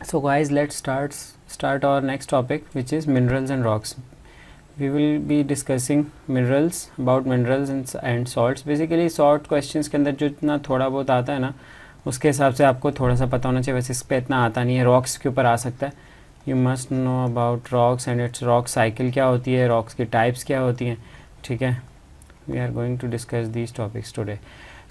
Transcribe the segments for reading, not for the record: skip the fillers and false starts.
So guys, let's start our next topic, which is minerals and rocks. We will be discussing minerals and salts. Basically short questions के अंदर जो इतना थोड़ा बहुत आता है ना, उसके हिसाब से आपको थोड़ा सा पता होना चाहिए. वैसे इस पर इतना आता नहीं है. रॉक्स के ऊपर आ सकता है. You must know about rocks and it's rock cycle क्या होती है, रॉक्स की टाइप्स क्या होती हैं. ठीक है, we are going to discuss these topics today.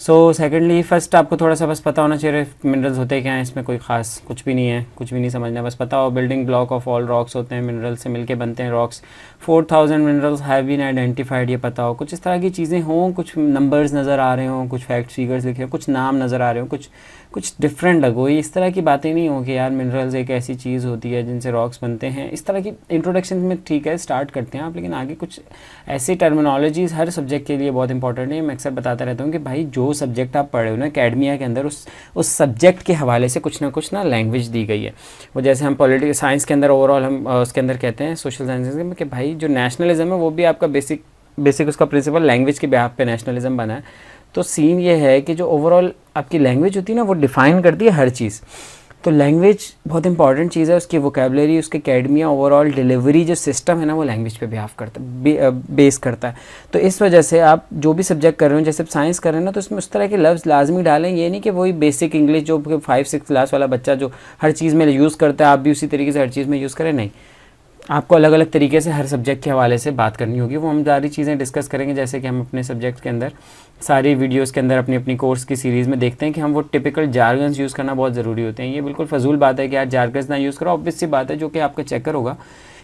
So secondly, first आपको थोड़ा सा बस पता होना चाहिए मिनरल्स होते क्या हैं. इसमें कोई ख़ास कुछ भी नहीं है, कुछ भी नहीं समझना, बस पता हो building block of all rocks होते हैं, मिनरल्स से मिलके बनते हैं rocks. 4000 minerals have been identified, ये पता हो. कुछ इस तरह की चीज़ें हों, कुछ नंबर्स नज़र आ रहे हों, कुछ फैक्ट फिगर्स लिखे हों, कुछ नाम नज़र आ रहे हों, कुछ डिफरेंट लगो. ये इस तरह की बातें नहीं हो कि यार मिनरल्स एक ऐसी चीज़ होती है जिनसे रॉक्स बनते हैं. इस तरह की इंट्रोडक्शन में ठीक है, स्टार्ट करते हैं आप, लेकिन आगे कुछ ऐसी टर्मिनोलॉजीज़ हर सब्जेक्ट के लिए बहुत इंपॉर्टेंट है. मैं अक्सर बताता रहता हूँ कि भाई जो सब्जेक्ट आप पढ़ रहे हो ना एकेडमिया के अंदर, उस सब्जेक्ट के हवाले से कुछ ना लैंग्वेज दी गई है. वो जैसे हम पॉलिटिकल साइंस के अंदर ओवरऑल हम उसके अंदर कहते हैं सोशल साइंसेज में कि भाई जो नेशनलिज्म है वो भी आपका बेसिक उसका प्रिंसिपल लैंग्वेज के बिहाफ पे नेशनलिज्म बना है. तो सीन ये है कि जो ओवरऑल आपकी लैंग्वेज होती है ना, वो डिफ़ाइन करती है हर चीज़. तो लैंग्वेज बहुत इंपॉर्टेंट चीज़ है. उसकी वोकेबलरी, उसके एकेडमिया, ओवरऑल डिलीवरी जो सिस्टम है ना, वो लैंग्वेज पे बिहाफ करता है, बेस करता है. तो इस वजह से आप जो भी सब्जेक्ट कर रहे हो, जैसे साइंस कर रहे हैं ना, तो उसमें उस तरह के लफ्ज़ लाजमी डालें. ये नहीं कि वही बेसिक इंग्लिश जो 5-6 क्लास वाला बच्चा जो हर चीज़ में यूज़ करता है, आप भी उसी तरीके से हर चीज़ में यूज़ करें. नहीं, आपको अलग अलग तरीके से हर सब्जेक्ट के हवाले से बात करनी होगी. वो हम सारी चीज़ें डिस्कस करेंगे, जैसे कि हम अपने सब्जेक्ट के अंदर सारी वीडियोस के अंदर अपनी अपनी कोर्स की सीरीज़ में देखते हैं कि हम वो टिपिकल जार्गन्स यूज़ करना बहुत ज़रूरी होते हैं. ये बिल्कुल फजूल बात है कि यार जार्गन्स ना यूज़ करो. ऑब्वियस सी बात है, जो कि आपका चेकर होगा,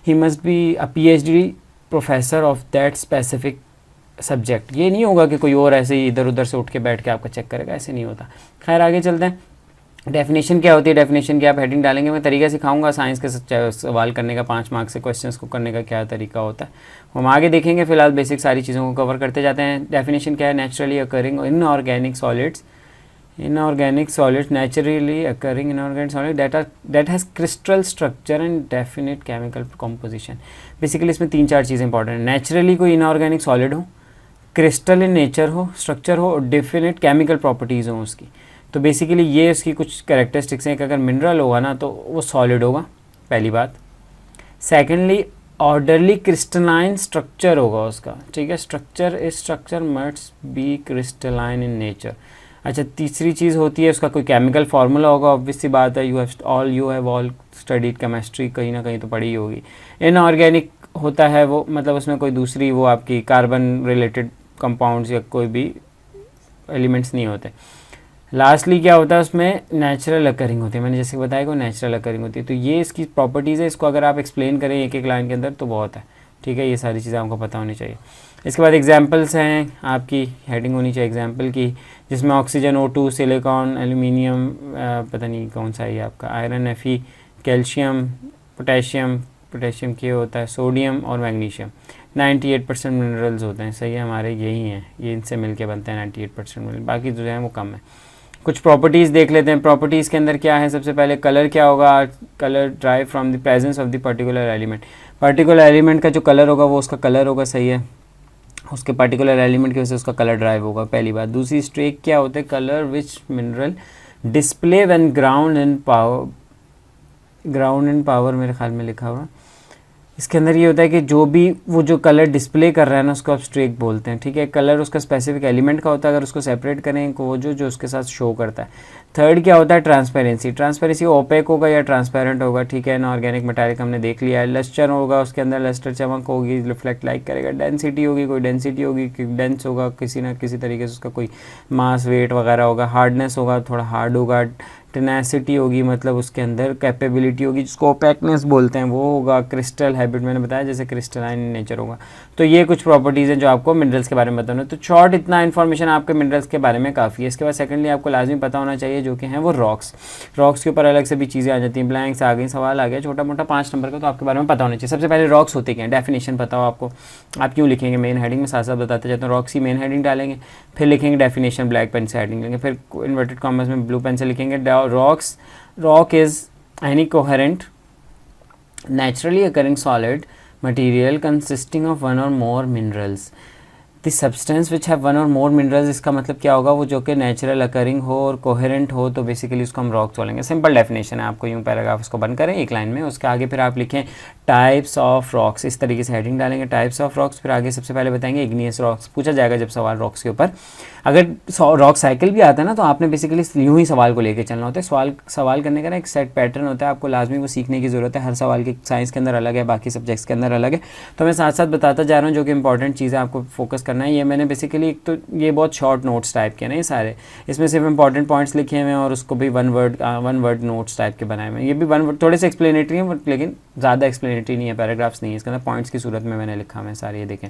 he must be a PhD professor of that specific subject. ये नहीं होगा कि कोई और ऐसे ही इधर उधर से उठ के बैठ के आपका चेक करेगा, ऐसे नहीं होता. खैर, आगे चलते हैं. डेफिनेशन क्या होती है, डेफिनेशन की आप हेडिंग डालेंगे. मैं तरीका सिखाऊंगा साइंस के सवाल करने का, 5 मार्क्स से क्वेश्चंस को करने का क्या तरीका होता है, हम आगे देखेंगे. फिलहाल बेसिक सारी चीज़ों को कवर करते जाते हैं. डेफिनेशन क्या है, naturally occurring inorganic solids naturally occurring inorganic solid that has crystal structure and definite chemical composition. Basically इसमें 3-4 चीज़ें इंपॉर्टेंट है. नेचुरली कोई इनऑर्गेनिक सॉलिड हो, क्रिस्टल इन नेचर हो, स्ट्रक्चर हो, और डेफिनेट केमिकल प्रॉपर्टीज़ हों उसकी. तो बेसिकली ये उसकी कुछ कैरेक्टरिस्टिक्स हैं कि अगर मिनरल होगा ना तो वो सॉलिड होगा, पहली बात. सेकेंडली, ऑर्डरली क्रिस्टलाइन स्ट्रक्चर होगा उसका. ठीक है, structure must be crystalline in nature. अच्छा, तीसरी चीज़ होती है उसका कोई केमिकल फार्मूला होगा. ऑब्वियस सी बात है, you have all studied chemistry, कहीं ना कहीं तो पढ़ी ही होगी. इनऑर्गेनिक होता है वो, मतलब उसमें कोई दूसरी वो आपकी कार्बन रिलेटेड कंपाउंड्स या कोई भी एलिमेंट्स नहीं होते. लास्टली क्या होता है उसमें, नेचुरल अकरिंग होती है. मैंने जैसे बताया कि नेचुरल अकरिंग होती है. तो ये इसकी प्रॉपर्टीज़ है. इसको अगर आप एक्सप्लेन करें एक एक लाइन के अंदर तो बहुत है. ठीक है, ये सारी चीज़ें आपको पता होनी चाहिए. इसके बाद एग्जांपल्स हैं, आपकी हेडिंग होनी चाहिए एग्जांपल की, जिसमें ऑक्सीजन, O2, सिलिकॉन, एल्यूमिनियम, पता नहीं कौन सा है आपका, आयरन, Fe, कैल्शियम, पोटेशियम के होता है, सोडियम और मैग्नीशियम. 98% मिनरल्स होते हैं. सही है, हमारे यही हैं, ये इनसे मिलके बनते हैं 98% मिनरल. बाकी जो है वो कम है. कुछ प्रॉपर्टीज़ देख लेते हैं. प्रॉपर्टीज़ के अंदर क्या है, सबसे पहले कलर क्या होगा. Colour drive from the presence of the particular element. Particular element का जो कलर होगा वो उसका कलर होगा. सही है, उसके पर्टिकुलर एलिमेंट की वजह से उसका कलर ड्राइव होगा, पहली बात. दूसरी, स्ट्रेक क्या होते हैं, colour which mineral display when ground in power मेरे ख्याल में लिखा हुआ. इसके अंदर ये होता है कि जो भी वो जो कलर डिस्प्ले कर रहा है ना, उसको आप स्ट्रेक बोलते हैं. ठीक है, कलर उसका स्पेसिफिक एलिमेंट का होता है. अगर उसको सेपरेट करें वो जो उसके साथ शो करता है. थर्ड क्या होता है, ट्रांसपेरेंसी ओपेक होगा या ट्रांसपेरेंट होगा. ठीक है, इनऑर्गेनिक मेटालिक हमने देख लिया है. लस्टर होगा, उसके अंदर लस्टर चमक होगी, रिफ्लेक्ट लाइक करेगा. डेंसिटी होगी, कोई डेंसिटी होगी, डेंस होगा किसी ना किसी तरीके से, उसका कोई मास वेट वगैरह होगा. हार्डनेस होगा, थोड़ा हार्ड होगा. टेनासिटी होगी, मतलब उसके अंदर कैपेबिलिटी होगी, जिसको ओपेकनेस बोलते हैं, वो होगा. क्रिस्टल हैबिट मैंने बताया, जैसे क्रिस्टलाइन नेचर होगा. तो ये कुछ प्रॉपर्टीज़ हैं जो आपको मिनरल्स के बारे में बताना है. तो शॉर्ट इतना इन्फॉर्मेशन आपके मिनरल्स के बारे में काफ़ी है. इसके बाद सेकेंडली आपको लाजमी पता होना चाहिए जो कि हैं वो रॉक्स के ऊपर अलग से भी चीज़ें आ जाती हैं. ब्लैंक्स आ गई, सवाल आ गया छोटा मोटा 5 नंबर का, तो आपके बारे में पता होना चाहिए. सबसे पहले रॉक्स होते क्या हैं, डेफिनेशन पता हो आपको. आप क्यों लिखेंगे मेन हेडिंग में, साथ साथ बताते जाते हैं. रॉक्स की मेन हेडिंग डालेंगे, फिर लिखेंगे डेफिनेशन, ब्लैक पेन से हेडिंग लेंगे, फिर इन्वर्टेड कॉमर्स में ब्लू पेन से लिखेंगे rock is any coherent naturally occurring solid material consisting of one or more minerals. The substance which have one और मोर मिनरल्स, इसका मतलब क्या होगा, वो जो कि नेचुरल अकरिंग हो और कोहेरेंट हो, तो बेसिकली उसको हम रॉक्स बोलेंगे। सिंपल डेफिनेशन है, आपको यूँ पैराग्राफ उसको बंद करें एक लाइन में, उसके आगे फिर आप लिखें टाइप्स ऑफ रॉक्स, इस तरीके से हेडिंग डालेंगे टाइप्स ऑफ रॉक्स, फिर आगे सबसे पहले बताएंगे इग्नियस रॉक्स। पूछा जाएगा जब सवाल रॉक्स के ऊपर, अगर रॉक साइकिल भी आता है ना, तो आपने बेसिकली यूँ ही सवाल को लेकर चलना होता है। सवाल करने का ना एक सेट पैटर्न होता है, आपको लाजमी वो सीखने की ज़रूरत है। हर सवाल की साइंस के अंदर अलग है, बाकी सब्जेक्ट्स के अंदर अलग है, तो मैं साथ साथ बताता जा रहा हूँ जो कि इंपॉर्टेंट चीज़ है, आपको फोकस करना है। ये मैंने बेसिकली एक तो ये बहुत शॉर्ट नोट्स टाइप के ना ये सारे, इसमें सिर्फ इंपॉर्टेंट पॉइंट्स लिखे हुए हैं और उसको भी वन वर्ड नोट्स टाइप के बनाए हुए हैं। ये भी वन वर्ड थोड़े से एक्सप्लेनेटरी हैं, बट लेकिन ज़्यादा एक्सप्लेनेटरी नहीं है, पैराग्राफ्स नहीं है, इसके अंदर पॉइंट्स की सूरत में मैंने लिखा हुआ है सारे, ये देखें।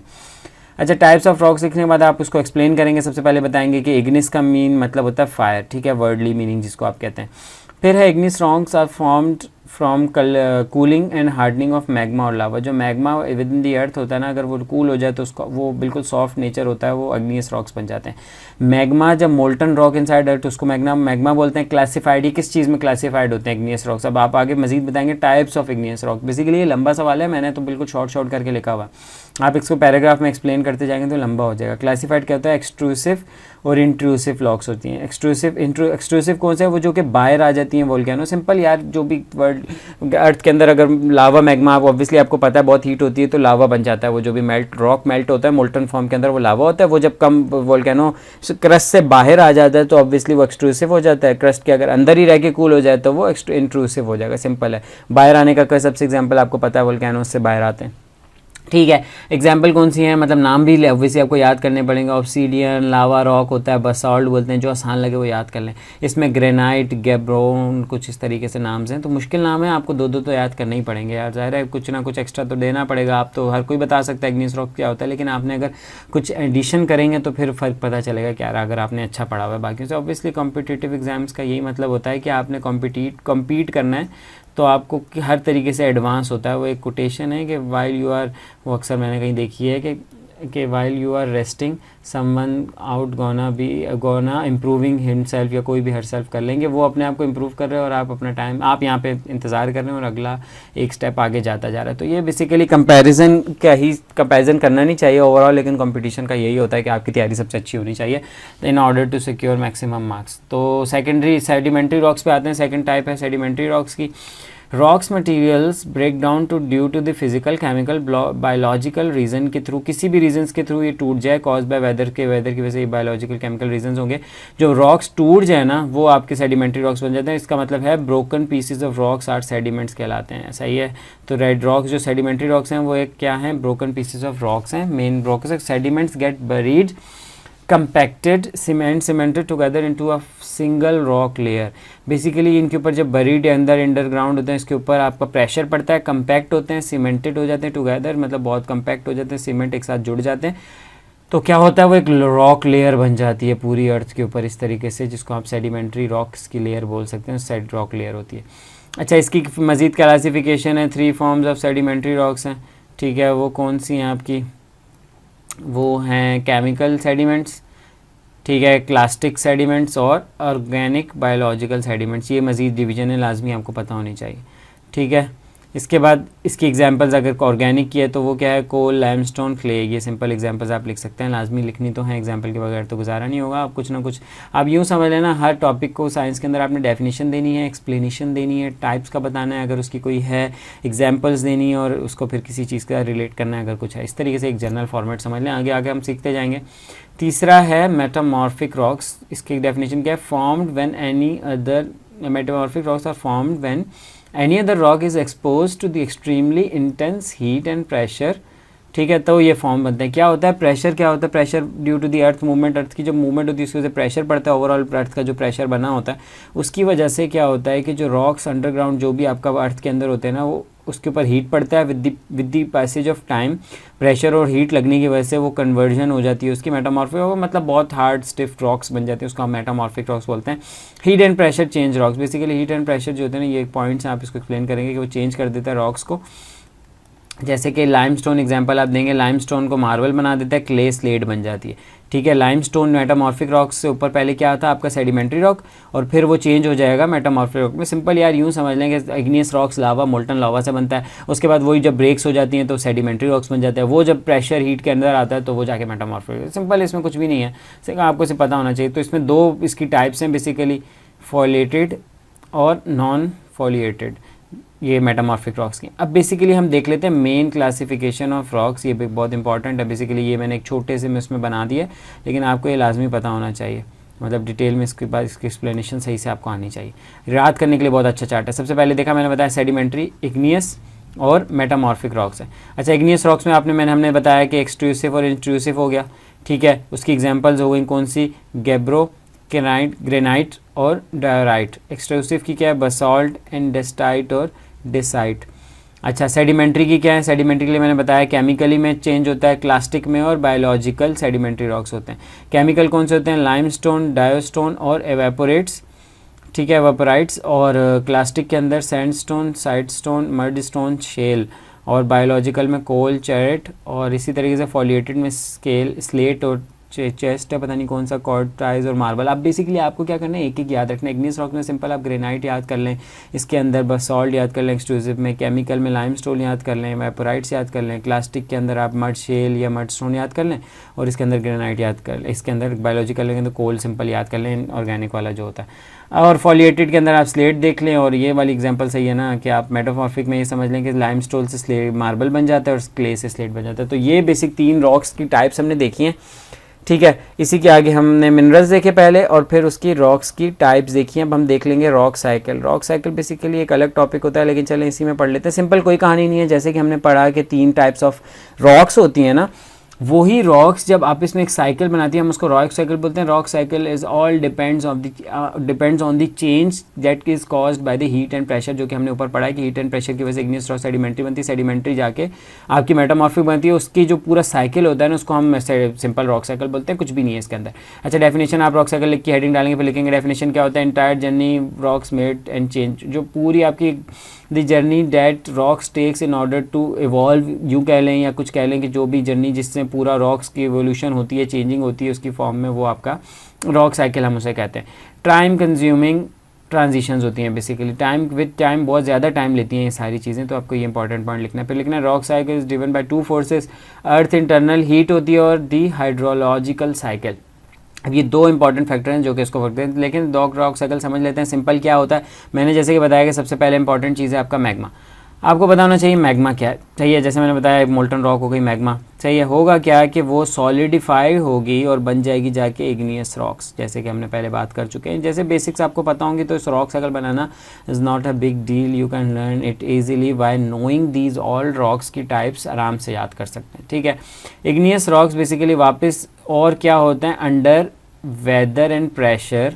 अच्छा, टाइप्स ऑफ रॉक्स लिखने के बाद आप उसको एक्सप्लेन करेंगे। सबसे पहले बताएंगे कि इग्निस का मीन मतलब होता है फायर, ठीक है, वर्डली मीनिंग जिसको आप कहते हैं। फिर है igneous rocks are formed from cooling and hardening of magma और लावा। जो मैग्मा विद इन दी अर्थ होता है ना, अगर वो कूल हो जाए तो उसका वो बिल्कुल सॉफ्ट नेचर होता है, वो इग्नियस रॉक्स बन जाते हैं। मैग्मा जब मोल्टन रॉक इनसाइड अर्थ, उसको मैग्मा बोलते हैं। क्लासिफाइड, ये किस चीज़ में क्लासिफाइड होते हैं इग्नियस रॉक्स, अब आप आगे मजीद बताएंगे types of igneous rock. Basically ये लंबा सवाल है, मैंने तो बिल्कुल शॉर्ट करके लिखा हुआ, आप इसको पैराग्राफ में एक्सप्लेन करते जाएंगे तो लंबा हो जाएगा। क्लासिफाइड क्या होता है, एक्सट्रूसिव और इंट्रूसिव रॉक्स होती हैं। एक्सट्रूसिव कौन सा है, वो जो कि बाहर आ जाती हैं वोल्केनो। सिंपल यार, जो भी वर्ल्ड अर्थ के अंदर अगर लावा मैग्मा, आप ऑब्वियसली आपको पता है बहुत हीट होती है तो लावा बन जाता है, वो जो भी रॉक मेल्ट होता है मोल्टन फॉर्म के अंदर वो लावा होता है। वो जब कम वोल्केनो क्रस्ट से बाहर आ जाता है तो ऑब्वियसली वो एक्सट्रूसिव हो जाता है। क्रस्ट के अगर अंदर ही रह के कूल हो जाए तो वो इंट्रूसिव हो जाएगा। सिंपल है, बाहर आने का सबसे एग्जाम्पल आपको पता है, वोल्केनो से बाहर आते हैं, ठीक है। एग्जाम्पल कौन सी है, मतलब नाम भी ऑब्वियसली आपको याद करने पड़ेंगे। ऑब्सीडियन, लावा रॉक होता है, बसाल्ट बोलते हैं, जो आसान लगे वो याद कर लें। इसमें ग्रेनाइट, गैब्रोन, कुछ इस तरीके से नाम्स हैं, तो मुश्किल नाम है, आपको दो तो याद करने ही पड़ेंगे यार, ज़ाहिर है कुछ ना कुछ एक्स्ट्रा तो देना पड़ेगा। आप तो हर कोई बता सकता है इग्नियस रॉक क्या होता है, लेकिन आपने अगर कुछ एडिशन करेंगे तो फिर फ़र्क पता चलेगा क्या रहा, अगर आपने अच्छा पढ़ा हुआ है बाकी से। ऑब्वियसली कॉम्पिटिटिव एग्जाम्स का यही मतलब होता है कि आपने कॉम्पीट करना है, तो आपको हर तरीके से एडवांस होता है। वो एक कोटेशन है कि वाइल यू आर, वो अक्सर मैंने कहीं देखी है कि while you are resting someone out gonna improving himself, या कोई भी हर सेल्फ कर लेंगे, वो अपने आप को इम्प्रूव कर रहे हैं और आप अपना टाइम आप यहाँ पे इंतज़ार कर रहे हैं और अगला एक स्टेप आगे जाता जा रहा है। तो ये बेसिकली कंपैरिजन करना नहीं चाहिए ओवरऑल, लेकिन कंपटीशन का यही होता है कि आपकी तैयारी सबसे अच्छी होनी चाहिए in order to secure maximum marks. तो सेडिमेंट्री रॉक्स पे आते हैं। सेकेंड टाइप है सेडिमेंट्री रॉक्स की। Rocks materials break down due to the physical, chemical, biological reason के थ्रू, किसी भी रीजन्स के थ्रू ये टूट जाए, कॉज बाय वेदर की वजह से, बायोलॉजिकल केमिकल रीजन्स होंगे। जो रॉक्स टूट जाए ना, वो आपके सेडिमेंट्री रॉक्स बन जाते हैं। इसका मतलब है broken pieces of rocks are sediments कहलाते हैं, सही है। तो रेड रॉक्स जो सेडिमेंट्री रॉक्स हैं वो एक क्या है, ब्रोकन पीसेस ऑफ रॉक्स हैं। Main rocks sediments get buried, compacted, cemented together into a single rock layer. Basically इनके ऊपर जब बरीड अंदर अंडरग्राउंड होते हैं, इसके ऊपर आपका प्रेशर पड़ता है, कंपैक्ट होते हैं, सीमेंटेड हो जाते हैं टुगेदर, मतलब बहुत कंपैक्ट हो जाते हैं, सीमेंट एक साथ जुड़ जाते हैं, तो क्या होता है वो एक रॉक लेयर बन जाती है पूरी अर्थ के ऊपर इस तरीके से, जिसको आप सेडिमेंट्री रॉक्स की लेयर बोल सकते हैं, सेड रॉक लेयर होती है। अच्छा, इसकी मज़ीद क्लासिफिकेशन है, 3 फॉर्म्स ऑफ सेडिमेंट्री रॉक्स हैं, ठीक है। वो कौन सी हैं आपकी, वो हैं केमिकल सेडिमेंट्स, ठीक है, क्लास्टिक सेडिमेंट्स और ऑर्गेनिक बायोलॉजिकल सेडिमेंट्स। ये मज़ीद डिवीजन है, लाजमी आपको पता होनी चाहिए, ठीक है। इसके बाद इसकी एग्जांपल्स अगर ऑर्गेनिक की है तो वो क्या है, कोल, लाइमस्टोन, क्ले। ये सिंपल एग्जांपल्स आप लिख सकते हैं, लाजमी लिखनी तो है, एग्जांपल के बगैर तो गुजारा नहीं होगा। आप कुछ ना कुछ आप यूँ समझ लेना, हर टॉपिक को साइंस के अंदर आपने डेफिनेशन देनी है, एक्सप्लेनेशन देनी है, टाइप्स का बताना है अगर उसकी कोई है, एग्जाम्पल्स देनी है, और उसको फिर किसी चीज़ का रिलेट करना है अगर कुछ है। इस तरीके से एक जनरल फॉर्मेट समझ लें, आगे आगे हम सीखते जाएंगे। तीसरा है मेटामॉर्फिक रॉक्स। इसकी डेफिनेशन क्या है, formed when any other metamorphic rocks are formed when any other rock is exposed to the extremely intense heat and pressure, ठीक है। तो ये फॉर्म बनते हैं। क्या होता है प्रेशर, क्या होता है pressure, due to the earth movement, earth की जो मूवमेंट होती है उसकी वजह से प्रेशर पड़ता है, ओवरऑल अर्थ का जो प्रेशर बना होता है उसकी वजह से क्या होता है कि जो रॉक्स अंडरग्राउंड जो भी आपका अर्थ के अंदर होते हैं ना, वो उसके ऊपर हीट पड़ता है, with the passage of time pressure और हीट लगने की वजह से वो कन्वर्जन हो जाती है उसकी, मेटामॉर्फिक, मतलब बहुत हार्ड स्टिफ रॉक्स बन जाते हैं, उसको हम मेटामॉर्फिक रॉक्स बोलते हैं। Heat and pressure change rocks, basically heat and pressure जो होते हैं ना, ये पॉइंट्स आप इसको एक्सप्लेन करेंगे कि वो चेंज कर देता है रॉक्स को। जैसे कि लाइमस्टोन एग्जांपल आप देंगे, लाइमस्टोन को मार्बल बना देता है, क्ले स्लेट बन जाती है, ठीक है। लाइमस्टोन मेटामॉर्फिक रॉक से ऊपर पहले क्या था आपका सेडिमेंट्री रॉक, और फिर वो चेंज हो जाएगा मेटामॉर्फिक रॉक में। सिंपल यार यूँ समझ लें कि इग्नियस रॉक्स लावा, मोल्टन लावा से बनता है, उसके बाद वही जब ब्रेक्स हो जाती हैं तो सेडिमेंट्री रॉक्स बन जाते हैं, वो जब प्रेशर हीट के अंदर आता है तो वो जाके मेटामॉर्फिक। सिंपल, इसमें कुछ भी नहीं है, सिर्फ आपको इसे पता होना चाहिए। तो इसमें दो इसकी टाइप्स हैं बेसिकली, फॉलिएटेड और नॉन फॉलिएटेड, ये मेटामॉर्फिक रॉक्स की। अब बेसिकली हम देख लेते हैं मेन क्लासिफिकेशन ऑफ रॉक्स, ये भी बहुत इंपॉर्टेंट है। बेसिकली ये मैंने एक छोटे से में उसमें बना दिया, लेकिन आपको ये लाजमी पता होना चाहिए, मतलब डिटेल में इसके बाद इसकी एक्सप्लेनेशन सही से आपको आनी चाहिए। याद करने के लिए बहुत अच्छा चार्ट है। सबसे पहले देखा मैंने बताया सेडिमेंट्री, इग्नियस और मेटामॉर्फिक रॉक्स है। अच्छा, इग्नियस रॉक्स में हमने बताया कि एक्सट्रूसिव और इंट्रूसिव हो गया, ठीक है। उसकी एग्जांपल्स हो गई कौन सी, गैब्रो, ग्रेनाइट और डायोराइट। एक्सट्रूसिव की क्या है, बसाल्ट, एंडेस्टाइट और डेसाइट। अच्छा, सेडिमेंट्री की क्या है, सेडिमेंट्री के लिए मैंने बताया केमिकली में चेंज होता है, क्लास्टिक में और बायोलॉजिकल सेडिमेंट्री रॉक्स होते हैं। केमिकल कौन से होते हैं, लाइमस्टोन, डायोस्टोन और एवेपोरेट्स, ठीक है, एवेपोराइट्स। और क्लास्टिक के अंदर सैंडस्टोन, साइडस्टोन, मड स्टोन, शेल। और बायोलॉजिकल में कोल, चैरेट। और इसी तरीके से फॉलिएटेड में स्लेट और चेस्ट है, पता नहीं कौन सा, कॉर्टाइज और मार्बल। आप बेसिकली आपको क्या करना है, एक एक याद रखना है। इग्नियस रॉक में सिंपल आप ग्रेनाइट याद कर लें, इसके अंदर बसाल्ट याद कर लें एक्सट्रूसिव में, केमिकल में लाइमस्टोन याद कर लें, वेपोराइट्स याद कर लें, क्लास्टिक के अंदर आप मड शेल या मड स्टोन याद कर लें, और इसके अंदर ग्रेनाइट याद कर लें। इसके अंदर बायोलॉजिकल के अंदर कोल सिंपल याद कर लें, ऑर्गेनिक वाला जो होता है। और फॉलिएटेड के अंदर आप स्लेट देख लें, और ये वाली एग्जांपल सही है ना कि आप मेटामॉर्फिक में ये समझ लें कि लाइमस्टोन से स्लेट मार्बल बन जाता है और क्ले से स्लेट बन जाता है। तो ये बेसिक 3 रॉक्स की टाइप्स हमने देखी हैं, ठीक है। इसी के आगे हमने मिनरल्स देखे पहले, और फिर उसकी रॉक्स की टाइप्स देखी हैं। अब हम देख लेंगे rock cycle. Rock cycle basically एक अलग टॉपिक होता है, लेकिन चलें इसी में पढ़ लेते हैं। सिंपल कोई कहानी नहीं है, जैसे कि हमने पढ़ा कि 3 टाइप्स ऑफ रॉक्स होती हैं ना, वही रॉक्स जब आप इसमें एक साइकिल बनाती है हम उसको रॉक साइकिल बोलते हैं। Rock cycle is all depends on the change that is caused by the heat and pressure, जो कि हमने ऊपर पढ़ा है कि हीट एंड प्रेशर की वजह से इग्नियस रॉक सेडिमेंट्री बनती है, सेडिमेंट्री जाके आपकी मेटामॉर्फिक बनती है। उसकी जो पूरा साइकिल होता है ना, उसको हम सिंपल रॉक साइकिल बोलते हैं, कुछ भी नहीं है इसके अंदर। अच्छा, डेफिनेशन आप रॉक साइकिल लिख के हेडिंग डालेंगे, फिर लिखेंगे डेफिनेशन क्या होता है, entire journey rocks made and change, जो पूरी आपकी the journey that rocks takes in order to evolve, यूँ कह लें या कुछ कह लें कि जो भी जर्नी जिससे पूरा रॉक्स की एवोल्यूशन होती है, चेंजिंग होती है उसकी फॉर्म में, वो आपका रॉक साइकिल हम उसे कहते हैं। टाइम कंज्यूमिंग ट्रांजिशंस होती हैं बेसिकली, टाइम विद टाइम बहुत ज़्यादा टाइम लेती हैं ये सारी चीज़ें, तो आपको ये इंपॉर्टेंट पॉइंट लिखना है। फिर लिखना है rock cycle is driven by 2 forces, earth internal heat होती है और दी हाइड्रोलॉजिकल साइकिल। अब ये 2 इंपॉर्टेंट फैक्टर हैं जो कि इसको वर्क हैं, लेकिन रॉक साइकिल समझ लेते हैं। सिंपल क्या होता है, मैंने जैसे कि बताया कि सबसे पहले इंपॉर्टेंट चीज़ है आपका मैग्मा। आपको पता होना चाहिए मैग्मा क्या है, सही है। जैसे मैंने बताया एक मोल्टन रॉक हो गई मैग्मा, सही है। होगा क्या कि वो सॉलिडिफाई होगी और बन जाएगी जाके इग्नियस रॉक्स, जैसे कि हमने पहले बात कर चुके हैं। जैसे बेसिक्स आपको पता होंगे, तो इस rock cycle banana is not a big deal, you can learn it easily bye knowing these all rocks की टाइप्स, आराम से याद कर सकते हैं, ठीक है। इग्नियस रॉक्स बेसिकली वापस और क्या होते हैं, under weather and pressure,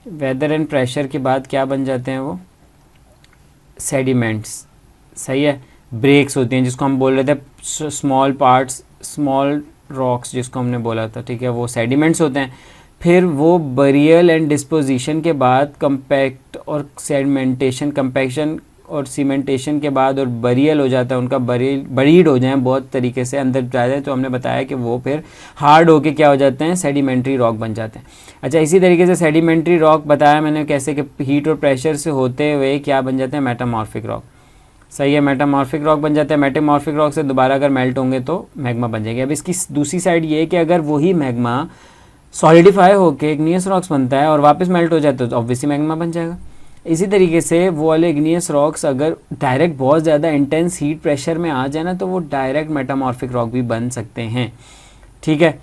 weather and pressure के बाद क्या बन जाते हैं वो, सेडिमेंट्स, सही है। ब्रेक्स होती हैं जिसको हम बोल रहे थे स्मॉल पार्ट्स, स्मॉल रॉक्स जिसको हमने बोला था, ठीक है, वो सेडिमेंट्स होते हैं। फिर वो बरियल एंड डिस्पोजिशन के बाद कंपैक्ट और सेडिमेंटेशन, कंपैक्शन और सीमेंटेशन के बाद और बरियल हो जाता है उनका, बरीड हो जाए बहुत तरीके से अंदर जा जाए, तो हमने बताया कि वो फिर हार्ड होके क्या हो जाते हैं, सेडिमेंट्री रॉक बन जाते हैं। अच्छा, इसी तरीके से सेडिमेंट्री रॉक बताया मैंने कैसे कि हीट और प्रेशर से होते हुए क्या बन जाते हैं, मेटामॉर्फिक रॉक, सही है। मेटामॉर्फिक रॉक बन जाता है, मेटामॉर्फिक रॉक से दोबारा अगर मेल्ट होंगे तो मैग्मा बन जाएंगे। अब इसकी दूसरी साइड ये है कि अगर वही मैग्मा सॉलिडिफाई होकर इग्नियस रॉक्स बनता है और वापस मेल्ट हो जाता है तो ऑब्वियसली मैग्मा बन जाएगा। इसी तरीके से वो वाले इग्नियस रॉक्स अगर डायरेक्ट बहुत ज़्यादा इंटेंस हीट प्रेशर में आ जाए ना, तो वो डायरेक्ट मेटामॉर्फिक रॉक भी बन सकते हैं, ठीक है।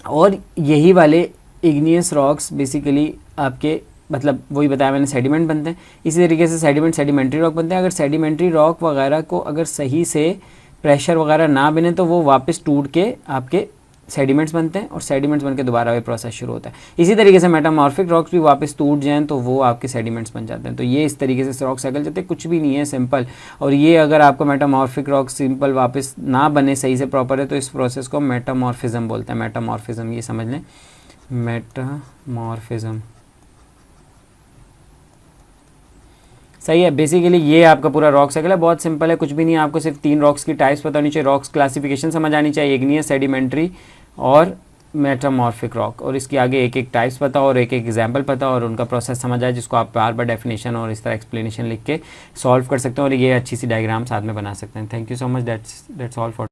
और यही वाले इग्नियस रॉक्स बेसिकली आपके, मतलब वही बताया मैंने, सेडिमेंट बनते हैं। इसी तरीके से सेडिमेंट्री रॉक बनते हैं। अगर सेडिमेंट्री रॉक वगैरह को अगर सही से प्रेशर वगैरह ना बने तो वो वापस टूट के आपके सेडिमेंट्स बनते हैं, और सेडिमेंट्स बन के दोबारा वही प्रोसेस शुरू होता है। इसी तरीके से मेटामॉर्फिक रॉक्स भी वापस टूट जाएं तो वो आपके सेडिमेंट्स बन जाते हैं। तो ये इस तरीके से रॉक साइकिल जाते हैं, कुछ भी नहीं है, सिंपल। और ये अगर आपको मेटामॉर्फिक रॉक सिंपल वापस ना बने सही से प्रॉपर है, तो इस प्रोसेस को मेटामॉर्फिज्म बोलते हैं। मेटामॉर्फिज्म, ये समझ लें, मेटामॉर्फिज्म, सही है। बेसिकली ये आपका पूरा रॉक साइकिल है, बहुत सिंपल है, कुछ भी नहीं है, आपको सिर्फ 3 रॉक्स की टाइप्स पता होनी चाहिए, रॉक्स क्लासिफिकेशन समझ आनी चाहिए, इग्नियस, सेडिमेंट्री और मेटामॉर्फिक रॉक, और इसके आगे एक एक टाइप्स पता और एक एक एग्जाम्पल पता और उनका प्रोसेस समझ आए, जिसको आप बार बार डेफिनेशन और इस तरह एक्सप्लेनेशन लिख के सॉल्व कर सकते हैं और ये अच्छी सी डायग्राम साथ में बना सकते हैं। Thank you so much, that's all for